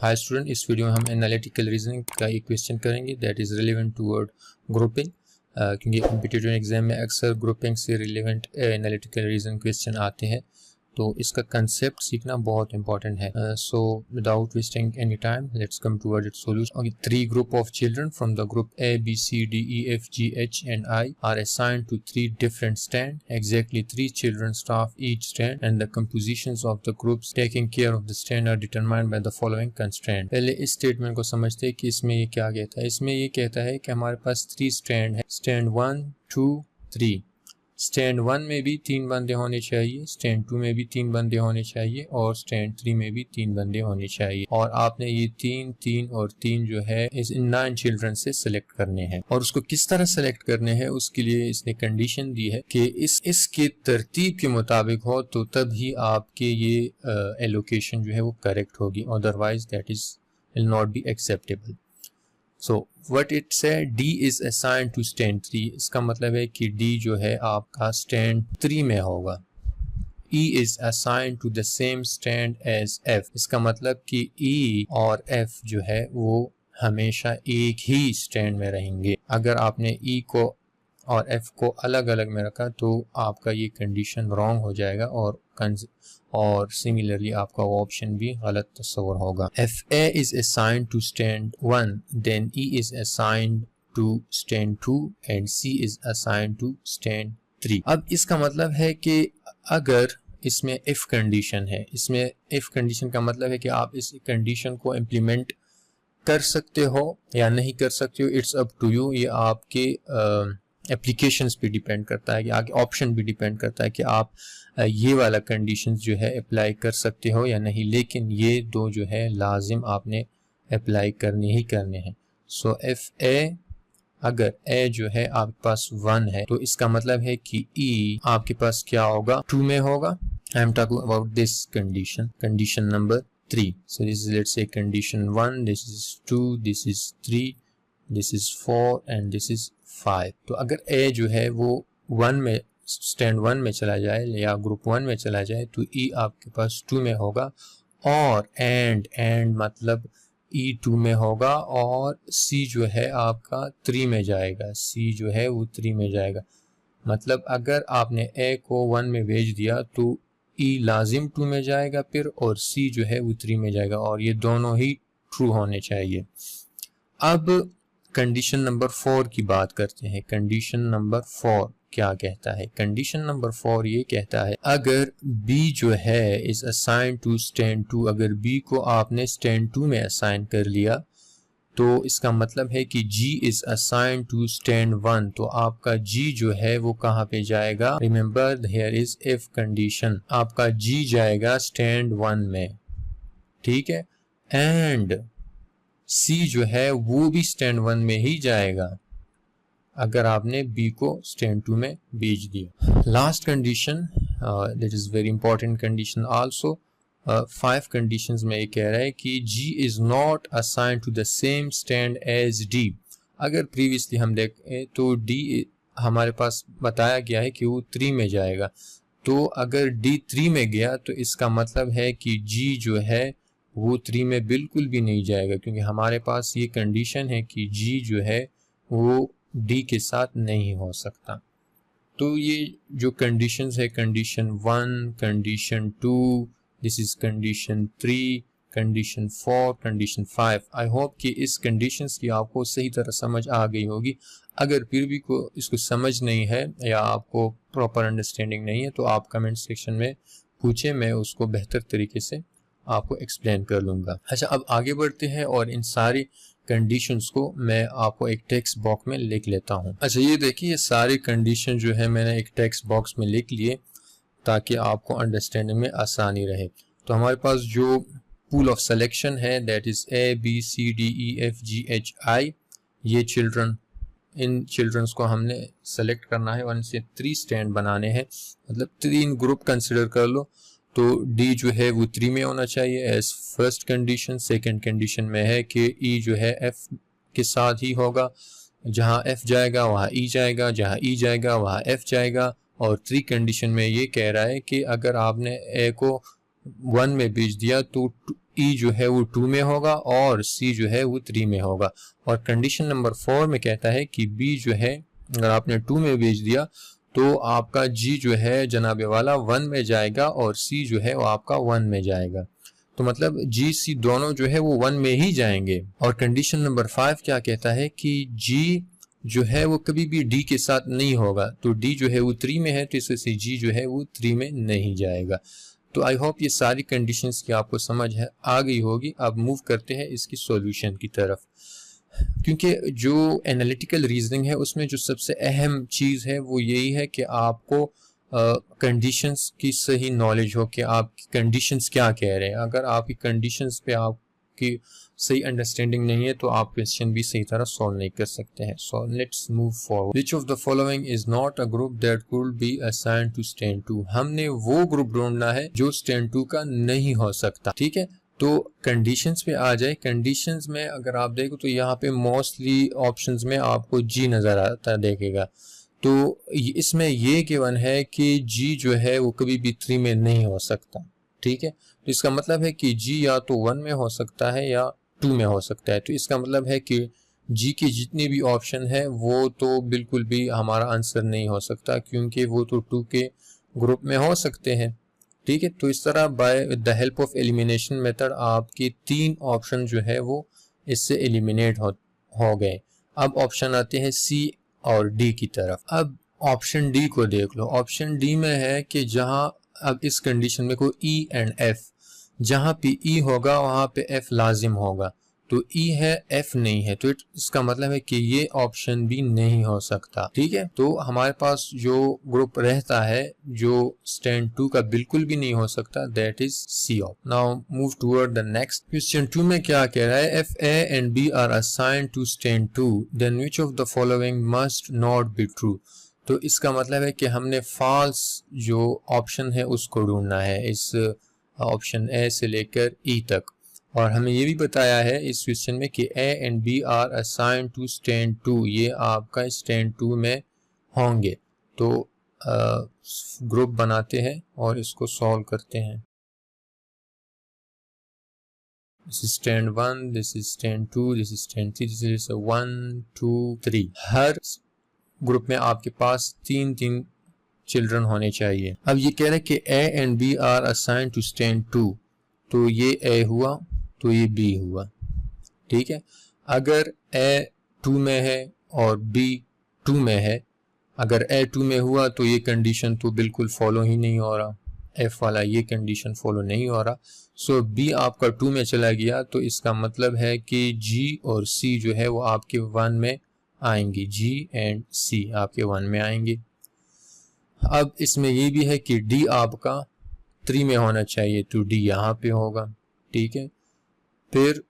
Hi student, इस video में हम एनालिटिकल रीजनिंग का एक क्वेश्चन करेंगे that is relevant toward grouping, क्योंकि कॉम्पिटिटिव एग्जाम में अक्सर ग्रुपिंग से रिलेवेंट एनालिटिकल रीजनिंग क्वेश्चन आते हैं, तो इसका कंसेप्ट सीखना बहुत इंपॉर्टेंट है। So without wasting any time let's come toward it's solution. Okay, 3 group of children from the group A, B, C, D, E, F, G, H and I are assigned to 3 different stands. Exactly 3 children staff each stand and the compositions of the groups taking care of the stand are determined by the following constraint. पहले इस statement को समझते हैं कि इसमें ये क्या कहता है। इसमें ये कहता है कि हमारे पास 3 स्टैंड है, स्टैंड 1, 2, 3। स्टैंड 1 में भी 3 बंदे होने चाहिए, स्टैंड 2 में भी 3 बंदे होने चाहिए और स्टैंड 3 में भी 3 बंदे होने चाहिए। और आपने ये 3, 3 और 3 जो है इस 9 चिल्ड्रन से सिलेक्ट करने हैं। और उसको किस तरह सिलेक्ट करने हैं उसके लिए इसने कंडीशन दी है कि इसके तरतीब के मुताबिक हो तो तभी आपके ये एलोकेशन जो है वो करेक्ट होगी, otherwise that is will not be acceptable. So what it said, D is assigned to stand 3, इसका मतलब है कि D जो है आपका stand 3 में होगा। E is assigned to the same stand as F, इसका मतलब कि E और F जो है वो हमेशा एक ही stand में रहेंगे। अगर आपने E को और F को अलग अलग में रखा तो आपका ये कंडीशन रॉन्ग हो जाएगा और सिमिलरली आपका ऑप्शन भी गलत तस्वर होगा। If A is assigned to stand 1, then E is assigned to stand 2 and C is assigned to stand 3। अब इसका मतलब है कि अगर इसमें if कंडीशन है, इसमें if कंडीशन का मतलब है कि आप इस कंडीशन को इम्प्लीमेंट कर सकते हो या नहीं कर सकते हो, इट्स अप टू यू। ये आपके एप्लीकेशंस पे डिपेंड करता है कि आगे ऑप्शन भी डिपेंड करता है कि आप ये वाला कंडीशंस जो है अप्लाई कर सकते हो या नहीं, लेकिन ये दो जो है लाजिम आपने अप्लाई करने ही करने हैं। सो एफ ए, अगर ए जो है आपके पास 1 है तो इसका मतलब है कि ई आपके पास क्या होगा, 2 में होगा। I am talking about this condition, condition number 3। So this is let's say condition 1, this is 2, this is 3, this is 4 and this is 5। तो अगर ए जो है वो 1 में स्टैंड 1 में चला जाए या ग्रुप 1 में चला जाए तो ई आपके पास 2 में होगा और एंड मतलब ई 2 में होगा और सी जो है आपका 3 में जाएगा, सी जो है वो 3 में जाएगा। मतलब अगर आपने ए को 1 में भेज दिया तो ई लाजिम 2 में जाएगा फिर, और सी जो है वो 3 में जाएगा, और ये दोनों ही ट्रू होने चाहिए। अब कंडीशन नंबर 4 की बात करते हैं। कंडीशन नंबर 4 क्या कहता है? कंडीशन नंबर 4 ये कहता है अगर B जो है इज असाइन टू स्टैंड 2, अगर B को आपने स्टैंड 2 में असाइन कर लिया तो इसका मतलब है कि G is assign to stand 1, तो आपका G जो है वो कहाँ पे जाएगा? Remember here is if condition, आपका G जाएगा स्टैंड 1 में, ठीक है, एंड C जो है वो भी स्टैंड 1 में ही जाएगा अगर आपने B को स्टैंड 2 में भेज दिया। Last condition that is very important condition also. 5 conditions में ये कह रहा है कि G is not assigned to the same stand as D। अगर प्रीवियसली हम देखें तो D हमारे पास बताया गया है कि वो 3 में जाएगा, तो अगर D 3 में गया तो इसका मतलब है कि G जो है वो 3 में बिल्कुल भी नहीं जाएगा, क्योंकि हमारे पास ये कंडीशन है कि G जो है वो D के साथ नहीं हो सकता। तो ये जो कंडीशंस है, condition 1, condition 2, this is condition 3, condition 4, condition 5। I hope कि इस कंडीशंस की आपको सही तरह समझ आ गई होगी। अगर फिर भी इसको समझ नहीं है या आपको प्रॉपर अंडरस्टैंडिंग नहीं है तो आप कमेंट सेक्शन में पूछें, मैं उसको बेहतर तरीके से आपको एक्सप्लेन कर लूँगा। अच्छा, अब आगे बढ़ते हैं और इन सारी कंडीशंस को मैं आपको एक टेक्स्ट बॉक्स में लिख लेता हूँ। अच्छा, ये देखिए, ये सारी कंडीशन जो है मैंने एक टेक्स्ट बॉक्स में लिख लिए ताकि आपको अंडरस्टैंडिंग में आसानी रहे। तो हमारे पास जो पूल ऑफ सिलेक्शन है that is A, B, C, D, E, F, G, H, I, ये चिल्ड्रन, इन चिल्ड्रंस को हमने सेलेक्ट करना है और इनसे 3 स्टैंड बनाने हैं, मतलब 3 ग्रुप कंसिडर कर लो। तो D जो है वो 3 में होना चाहिए as first condition. Second condition में है कि E जो है F के साथ ही होगा, जहाँ F जाएगा वहाँ E जाएगा, जहाँ E जाएगा वहाँ F जाएगा। और 3 कंडीशन में ये कह रहा है कि अगर आपने A को 1 में भेज दिया तो ई जो है वो 2 में होगा और सी जो है वो 3 में होगा। और कंडीशन नंबर 4 में कहता है कि बी जो है अगर आपने 2 में भेज दिया तो आपका जी जो है जनाबे वाला 1 में जाएगा और सी जो है वो आपका 1 में जाएगा। तो मतलब जी सी दोनों जो है वो 1 में ही जाएंगे। और कंडीशन नंबर 5 क्या कहता है कि जी जो है वो कभी भी डी के साथ नहीं होगा, तो डी जो है वो 3 में है तो इस वजह से जी जो है वो 3 में नहीं जाएगा। तो आई होप ये सारी कंडीशंस की आपको समझ है आ गई होगी। अब मूव करते हैं इसकी सॉल्यूशन की तरफ, क्योंकि जो एनालिटिकल रीजनिंग है उसमें जो सबसे अहम चीज़ है वो यही है कि आपको कंडीशंस की सही नॉलेज हो कि आपकी कंडीशंस क्या कह रहे हैं। अगर आपकी कंडीशंस पे आपकी सही अंडरस्टैंडिंग नहीं है तो आप क्वेश्चन भी सही तरह सॉल्व नहीं कर सकते हैं। So let's move forward. Which of the following is not a group that could be assigned to stand 2। हमने वो ग्रुप ढूंढना है जो स्टैंड 2 का नहीं हो सकता। ठीक है, तो कंडीशंस पे आ जाए। कंडीशंस में अगर आप देखो तो यहाँ पे मोस्टली ऑप्शंस में आपको जी नजर आता देखेगा। तो इसमें ये गिवन है कि जी जो है वो कभी भी 3 में नहीं हो सकता। ठीक है, तो इसका मतलब है कि जी या तो 1 में हो सकता है या 2 में हो सकता है। तो इसका मतलब है कि जी के जितने भी ऑप्शन है वो तो बिल्कुल भी हमारा आंसर नहीं हो सकता, क्योंकि वो तो 2 के ग्रुप में हो सकते हैं। ठीक है, तो इस तरह by the help of elimination method आपके 3 ऑप्शन जो है वो इससे एलिमिनेट हो गए। अब ऑप्शन आते हैं सी और डी की तरफ। अब ऑप्शन डी को देख लो। ऑप्शन डी में है कि जहां अब इस कंडीशन में कोई ई एंड एफ, जहां पे ई होगा वहां पे एफ लाजिम होगा। तो ई है एफ नहीं है, तो इसका मतलब है कि ये ऑप्शन भी नहीं हो सकता। ठीक है, तो हमारे पास जो ग्रुप रहता है जो स्टैंड 2 का बिल्कुल भी नहीं हो सकता, that is C op. Now move toward the next question. 2 में क्या कह रहा है, if A and B are assigned to stand 2 then which of the following must not be true. तो इसका मतलब है कि हमने फॉल्स जो ऑप्शन है उसको ढूंढना है, इस ऑप्शन ए से लेकर ई तक। और हमें ये भी बताया है इस क्वेश्चन में कि A and B are assigned to stand 2, ये आपका स्टैंड 2 में होंगे। तो ग्रुप बनाते हैं और इसको सॉल्व करते हैं। This is stand 1, this is stand 2, this is stand 3, this is 1 2 3। Her group में आपके पास 3 चिल्ड्रन होने चाहिए। अब ये कह रहे हैं कि A and B are assigned to stand 2, तो ये ए हुआ तो ये बी हुआ। ठीक है, अगर ए 2 में है और बी 2 में है, अगर ए 2 में हुआ तो ये कंडीशन तो बिल्कुल फॉलो ही नहीं हो रहा, एफ वाला ये कंडीशन फॉलो नहीं हो रहा। सो बी आपका 2 में चला गया, तो इसका मतलब है कि जी और सी जो है वो आपके 1 में आएंगे। जी एंड सी आपके 1 में आएंगे। अब इसमें ये भी है कि डी आपका 3 में होना चाहिए, तो डी यहाँ पे होगा। ठीक है, फिर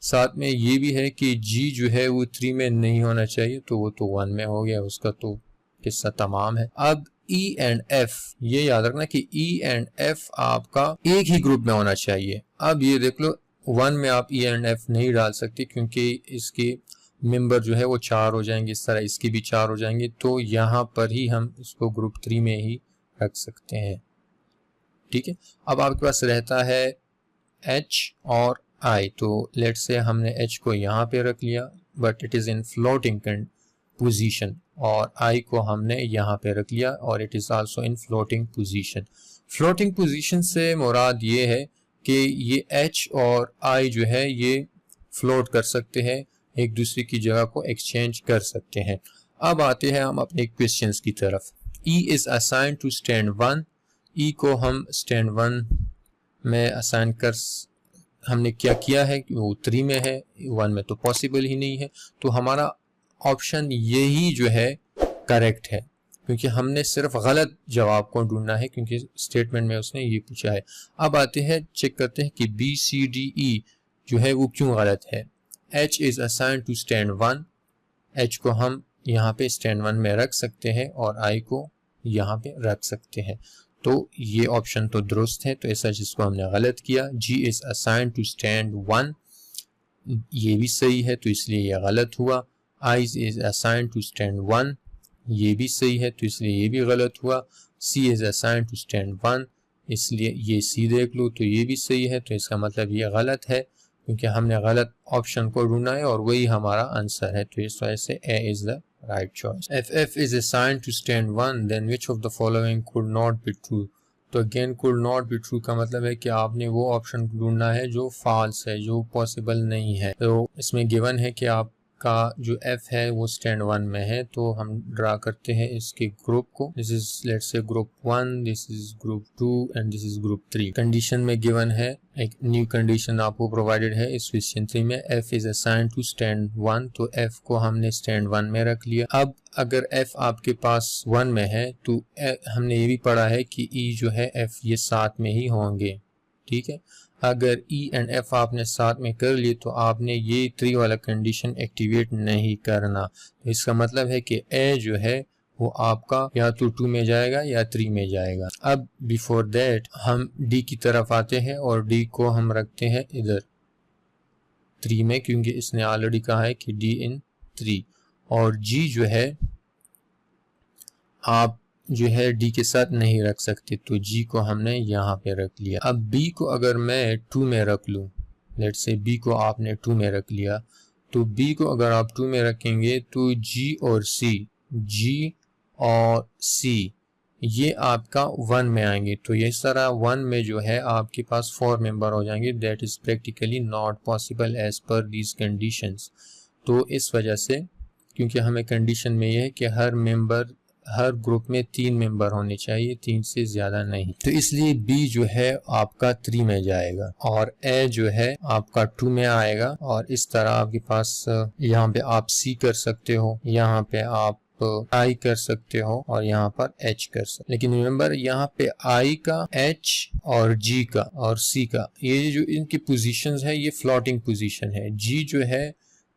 साथ में ये भी है कि जी जो है वो 3 में नहीं होना चाहिए, तो वो तो 1 में हो गया, उसका तो किस्सा तमाम है। अब ई एंड एफ, ये याद रखना कि ई एंड एफ आपका एक ही ग्रुप में होना चाहिए। अब ये देख लो 1 में आप ई एंड एफ नहीं डाल सकते, क्योंकि इसके मेंबर जो है वो 4 हो जाएंगे, इस तरह इसके भी 4 हो जाएंगे। तो यहाँ पर ही हम इसको ग्रुप 3 में ही रख सकते हैं। ठीक है, अब आपके पास रहता है H और I। तो लेट्स से हमने H को यहाँ पे रख लिया, but it is in floating position, और I को हमने यहाँ पे रख लिया और it is also in floating position. Floating position से मुराद ये है कि ये H और I जो है ये फ्लोट कर सकते हैं, एक दूसरे की जगह को एक्सचेंज कर सकते हैं। अब आते हैं हम अपने क्वेश्चंस की तरफ। E is assign to stand 1, E को हम स्टैंड 1 में असाइन कर, हमने क्या किया है कि वो 3 में है, 1 में तो पॉसिबल ही नहीं है। तो हमारा ऑप्शन यही जो है करेक्ट है, क्योंकि हमने सिर्फ गलत जवाब को ढूंढना है, क्योंकि स्टेटमेंट में उसने ये पूछा है। अब आते हैं चेक करते हैं कि बी सी डी ई जो है वो क्यों गलत है। H is assign to stand 1, H को हम यहाँ पे स्टैंड 1 में रख सकते हैं और I को यहाँ पे रख सकते हैं। तो ये ऑप्शन तो दुरुस्त है, तो ऐसा जिसको हमने गलत किया। G is assign to stand 1, ये भी सही है, तो इसलिए ये गलत हुआ। I is assign to stand 1, ये भी सही है, तो इसलिए ये भी गलत हुआ। C is assign to stand 1, इसलिए ये सी देख लो तो ये भी सही है, तो इसका मतलब ये गलत है क्योंकि हमने गलत ऑप्शन को ढूंढा है और वही हमारा आंसर है, तो इस वजह से A is the right choice. If f is assigned to stand 1 then which of the following could not be true। तो again could not be true का मतलब है कि आपने वो ऑप्शन ढूंढना है जो फॉल्स है, जो पॉसिबल नहीं है। तो इसमें गिवन है कि आपका जो f है वो स्टैंड 1 में है, तो हम ड्रा करते हैं इसके ग्रुप को। This is let's say group 1, this is group 2 and this is group 3। Condition में गिवन है, एक न्यू कंडीशन आपको प्रोवाइडेड है इस क्वेश्चन 3 में, f is assigned to stand 1, तो f को हमने स्टैंड 1 में रख लिया। अब अगर f आपके पास 1 में है तो हमने ये भी पढ़ा है कि e जो है f ये साथ में ही होंगे, ठीक है। अगर e एंड f आपने साथ में कर लिए तो आपने ये 3 वाला कंडीशन एक्टिवेट नहीं करना, तो इसका मतलब है कि a जो है वो आपका या तो 2 में जाएगा या 3 में जाएगा। अब बिफोर दैट हम d की तरफ आते हैं और d को हम रखते हैं इधर 3 में, क्योंकि इसने ऑलरेडी कहा है कि d इन 3, और g जो है आप जो है d के साथ नहीं रख सकते, तो g को हमने यहाँ पे रख लिया। अब b को अगर मैं 2 में रख लूँ, लेट्स से b को आपने 2 में रख लिया, तो b को अगर आप 2 में रखेंगे तो g और c ये आपका 1 में आएंगे, तो इस तरह 1 में जो है आपके पास 4 मेंबर हो जाएंगे। That is practically not possible as per these conditions. तो इस वजह से, क्योंकि हमें कंडीशन में ये है कि हर ग्रुप में 3 मेंबर होने चाहिए, 3 से ज्यादा नहीं, तो इसलिए B जो है आपका 3 में जाएगा और A जो है आपका 2 में आएगा। और इस तरह आपके पास यहाँ पे आप C कर सकते हो, यहाँ पे आप I कर सकते हो और यहाँ पर H कर सकते। लेकिन रिमेंबर यहाँ पे I का, H और G का और C का, ये जो इनकी पोजीशंस है ये फ्लोटिंग पोजीशन है। G जो है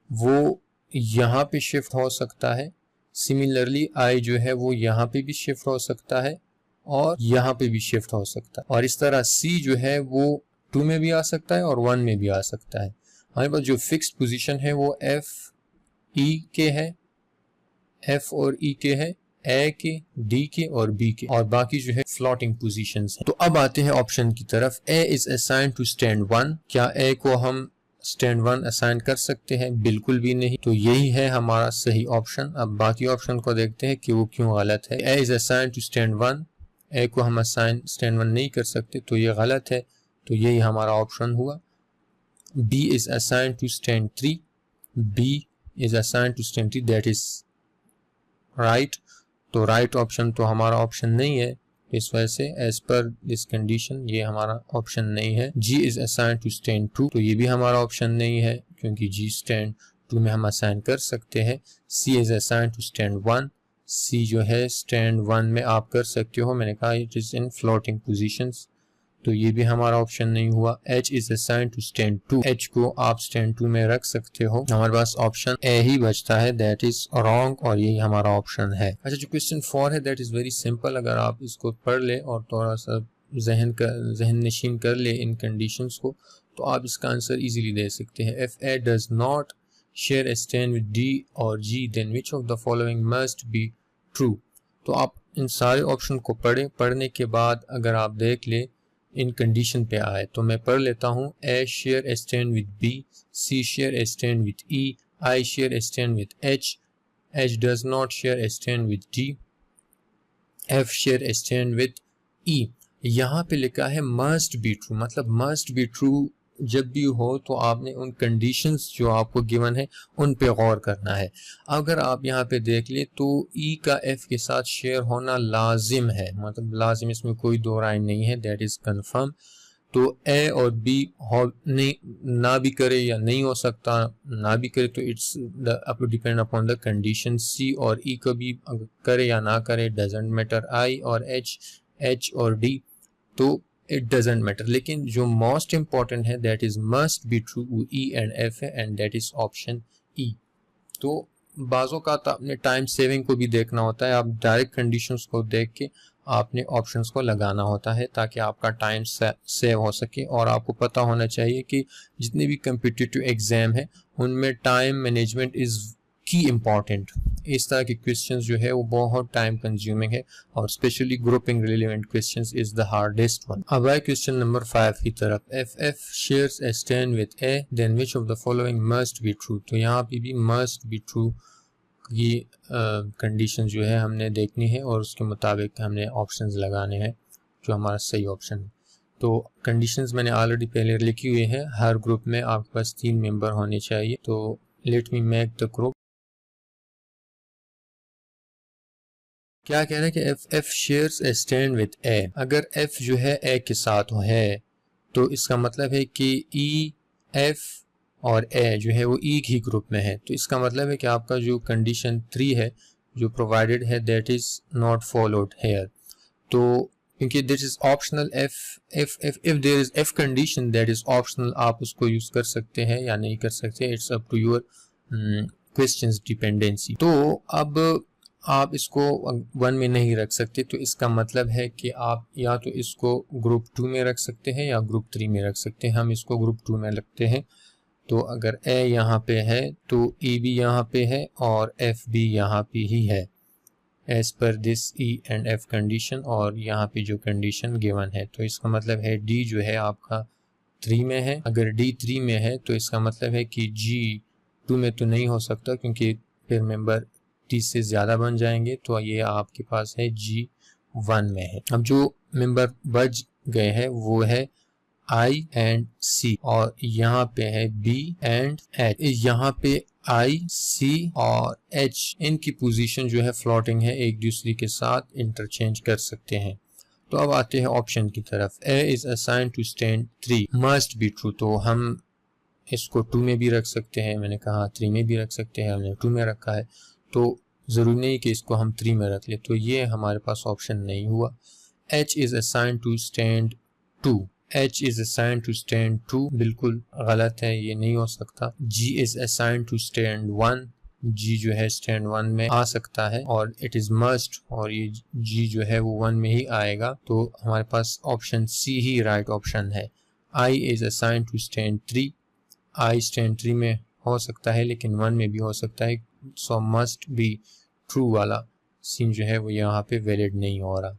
वो यहाँ पे शिफ्ट हो सकता है, सिमिलरली I जो है वो यहाँ पे भी शिफ्ट हो सकता है और यहाँ पे भी शिफ्ट हो सकता है, और इस तरह C जो है वो 2 में भी आ सकता है और 1 में भी आ सकता है। हमारे पास जो फिक्स्ड पोजीशन है वो F E के है, F और E के है, A के, D के और B के, और बाकी जो है फ्लोटिंग पोजीशंस हैं। तो अब आते हैं ऑप्शन की तरफ। A is assigned to stand 1, क्या A को हम स्टैंड 1 असाइन कर सकते हैं? बिल्कुल भी नहीं, तो यही है हमारा सही ऑप्शन। अब बाकी ऑप्शन को देखते हैं कि वो क्यों गलत है। A is assign to stand 1, A को हम असाइन स्टैंड 1 नहीं कर सकते, तो ये गलत है, तो यही हमारा ऑप्शन हुआ। B is assign to stand 3, B is assign to stand 3, that is right, तो राइट ऑप्शन तो हमारा ऑप्शन नहीं है, इस वजह से एज पर दिस कंडीशन ये हमारा ऑप्शन नहीं है। G is assign to stand 2, तो ये भी हमारा ऑप्शन नहीं है क्योंकि G स्टैंड 2 में हम असाइन कर सकते हैं। C is assign to stand 1, C जो है स्टैंड 1 में आप कर सकते हो, मैंने कहा it is in floating positions, तो ये भी हमारा ऑप्शन नहीं हुआ। H इज असाइन टू स्टैंड 2, H को आप स्टैंड 2 में रख सकते हो, हमारे पास ऑप्शन A ही बचता है, दैट इज रॉन्ग, और यही हमारा ऑप्शन है। अच्छा, जो क्वेश्चन 4 है दैट इज वेरी सिंपल, अगर आप इसको पढ़ ले और थोड़ा सा जहन नशीन कर ले इन कंडीशंस को, तो आप इसका आंसर इजीली दे सकते हैं। If A does not share a stand with D और G then which of the following must be true। तो आप इन सारे ऑप्शन को पढ़ने के बाद अगर आप देख ले इन कंडीशन पे आए, तो मैं पढ़ लेता हूँ। A share a stand with B, C share a stand with E, I share a stand with H, H does not share a stand with D, F share a stand with E। यहाँ पे लिखा है must be true, मतलब must be true जब भी हो तो आपने उन कंडीशंस जो आपको गिवन है उन पे गौर करना है। अगर आप यहाँ पे देख ले तो E का F के साथ शेयर होना लाजिम है, मतलब लाजिम, इसमें कोई दो राय नहीं है, दैट इज कंफर्म। तो A और B नहीं ना भी करे या नहीं हो सकता, ना भी करे तो it's up depend upon the condition. C और E को भी करे या ना करे डजेंट मैटर। I और H और D तो इट डजेंट मैटर, लेकिन जो मोस्ट इम्पॉर्टेंट है that is must be true, E and F है and that is option E। तो बाज़ों का अपने टाइम सेविंग को भी देखना होता है, आप डायरेक्ट कंडीशंस को देख के आपने ऑप्शंस को लगाना होता है ताकि आपका टाइम सेव हो सके। और आपको पता होना चाहिए कि जितने भी कम्पिटिटिव एग्जाम है उनमें टाइम मैनेजमेंट इज़ की इम्पॉर्टेंट। इस तरह के क्वेश्चंस जो है वो बहुत टाइम कंज्यूमिंग है और specially grouping relevant questions is the hardest one. अब आए क्वेश्चन नंबर 5 की तरफ। F shares a stand with A then which of the following must be true. तो यहाँ पे भी मस्ट बी ट्रू की कंडीशन जो है हमने देखनी है और उसके मुताबिक हमने ऑप्शंस लगाने हैं जो हमारा सही ऑप्शन है। तो कंडीशंस मैंने ऑलरेडी पहले लिखी हुई है। हर ग्रुप में आपके पास 3 मेंबर होने चाहिए। तो let me make the group. क्या कह रहे हैं कि F shares a stand with A. अगर एफ जो है ए के साथ है तो इसका मतलब है कि ई एफ और ए जो है वो एक ही ग्रुप में है। तो इसका मतलब है कि आपका जो कंडीशन 3 है जो प्रोवाइडेड है that is not followed here. तो क्योंकि this is optional, if there is F condition that is optional, आप उसको यूज कर सकते हैं या नहीं कर सकते, it's up to your questions dependency. तो अब आप इसको 1 में नहीं रख सकते, तो इसका मतलब है कि आप या तो इसको ग्रुप 2 में रख सकते हैं या ग्रुप 3 में रख सकते हैं। हम इसको ग्रुप 2 में रखते हैं। तो अगर ए यहाँ पे है तो ई भी यहाँ पे है और एफ भी यहाँ पे ही है as per this E and F condition, और यहाँ पे जो कंडीशन गिवन है। तो इसका मतलब है डी जो है आपका 3 में है। अगर डी 3 में है तो इसका मतलब है कि जी 2 में तो नहीं हो सकता क्योंकि फिर मेंबर 30 से ज़्यादा बन जाएंगे। तो ये आपके पास है जी 1 में है। अब जो मेंबर बच गए हैं वो है आई एंड सी, और यहाँ पे है बी एंड एच। यहाँ पे आई सी और एच इनकी पोजीशन जो है फ्लोटिंग है, एक दूसरे के साथ इंटरचेंज कर सकते हैं। तो अब आते हैं ऑप्शन की तरफ। A is assign to stand 3 must be true. तो हम इसको 2 में भी रख सकते हैं, मैंने कहा 3 में भी रख सकते हैं, हमने 2 में रखा है तो जरूरी नहीं कि इसको हम 3 में रख ले। तो ये हमारे पास ऑप्शन नहीं हुआ। H is assign to stand 2, H is assigned to stand 2 बिल्कुल गलत है, ये नहीं हो सकता। G is assigned to stand 1, G जो है stand 1 में आ सकता है, और it is must, और ये G जो है वो 1 में ही आएगा। तो हमारे पास ऑप्शन C ही राइट ऑप्शन है। I is assigned to stand 3, I stand 3 में हो सकता है लेकिन 1 में भी हो सकता है। So must be true वाला सीन जो है वो यहाँ पे वैलिड नहीं हो रहा।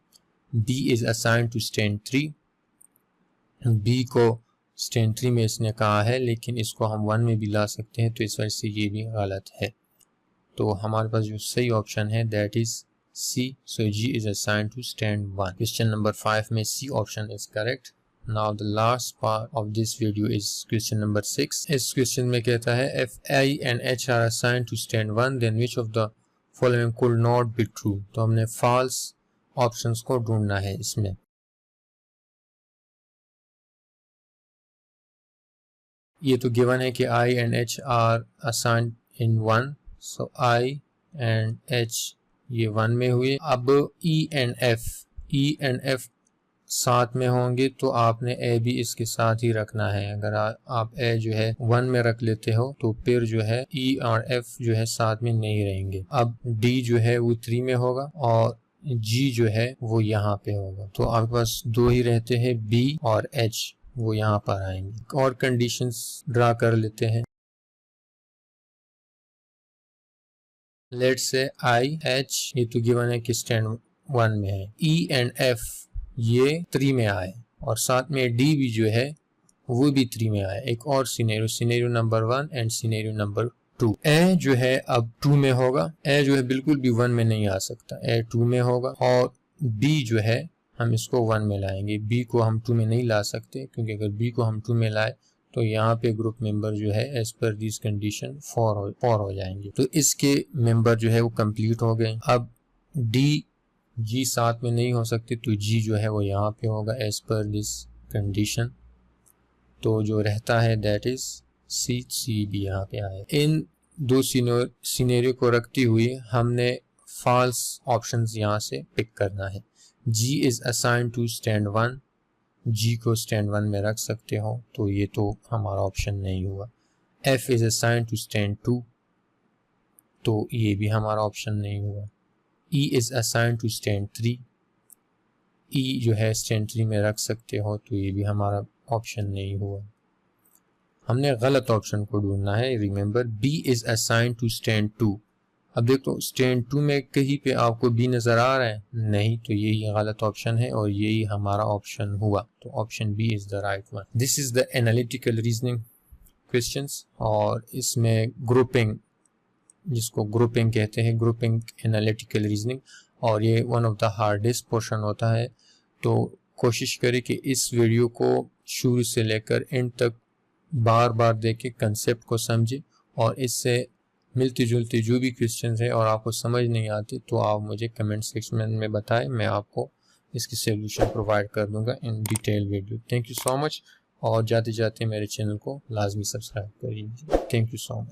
B is assigned to stand 3, B को स्टैंड 3 में इसने कहा है लेकिन इसको हम 1 में भी ला सकते हैं, तो इस वजह से ये भी गलत है। तो हमारे पास जो सही ऑप्शन है that is C. So G is assigned to stand 1। Question number 5 में C option is correct. Now the last part of this video is question number 6। इस क्वेश्चन में कहता है if I and H are assigned to stand 1 then which of the following could not be true. तो हमने false options को ढूंढना है इसमें। ये तो गिवन है कि I and H are assigned in 1, so I and H ये 1 में हुए। अब E and F साथ में होंगे तो आपने A भी इसके साथ ही रखना है। अगर आप A जो है 1 में रख लेते हो तो फिर जो है E और F जो है साथ में नहीं रहेंगे। अब D जो है वो 3 में होगा और G जो है वो यहाँ पे होगा। तो आपके पास 2 ही रहते हैं, B और H वो यहाँ पर आएंगे। और कंडीशंस ड्रा कर लेते हैं। लेट्स से आई एच ये तो गिवन है कि स्टैंड 1 में है, ई एंड एफ ये 3 में आए और साथ में डी भी जो है वो भी 3 में आए। एक और scenario number 1 and scenario number 2। ए जो है अब 2 में होगा, ए जो है बिल्कुल भी 1 में नहीं आ सकता, ए 2 में होगा। और बी जो है हम इसको 1 में लाएंगे, बी को हम 2 में नहीं ला सकते क्योंकि अगर बी को हम 2 में लाए तो यहाँ पे ग्रुप मेंबर जो है एज पर दिस कंडीशन 4 हो जाएंगे। तो इसके मेंबर जो है वो कंप्लीट हो गए। अब डी जी साथ में नहीं हो सकते तो जी जो है वो यहाँ पे होगा एज पर दिस कंडीशन। तो जो रहता है दैट इज सी भी यहाँ पे आए। इन 2 सिनेरियो को रखती हुई हमने फॉल्स ऑप्शंस यहाँ से पिक करना है। G is assigned to stand 1, G को stand 1 में रख सकते हो तो ये तो हमारा ऑप्शन नहीं हुआ। F is assigned to stand 2 तो ये भी हमारा ऑप्शन नहीं हुआ। E is assigned to stand 3, E जो है stand 3 में रख सकते हो तो ये भी हमारा ऑप्शन नहीं हुआ। हमने गलत ऑप्शन को ढूंढना है। Remember B is assigned to stand 2, अब देखो स्टैंड 2 में कहीं पे आपको बी नज़र आ रहा है? नहीं, तो यही गलत ऑप्शन है और यही हमारा ऑप्शन हुआ। तो option B is the right one. This is the analytical reasoning questions, और इसमें ग्रुपिंग, जिसको ग्रुपिंग कहते हैं, ग्रुपिंग एनालिटिकल रीजनिंग, और ये one of the hardest portion होता है। तो कोशिश करें कि इस वीडियो को शुरू से लेकर एंड तक बार बार देखें, कंसेप्ट को समझें, और इससे मिलती जुलती जो भी क्वेश्चंस हैं और आपको समझ नहीं आती तो आप मुझे कमेंट सेक्शन में बताएं, मैं आपको इसकी सॉल्यूशन प्रोवाइड कर दूंगा in detail video. Thank you so much, और जाते जाते मेरे चैनल को लाजमी सब्सक्राइब करिए। Thank you so much.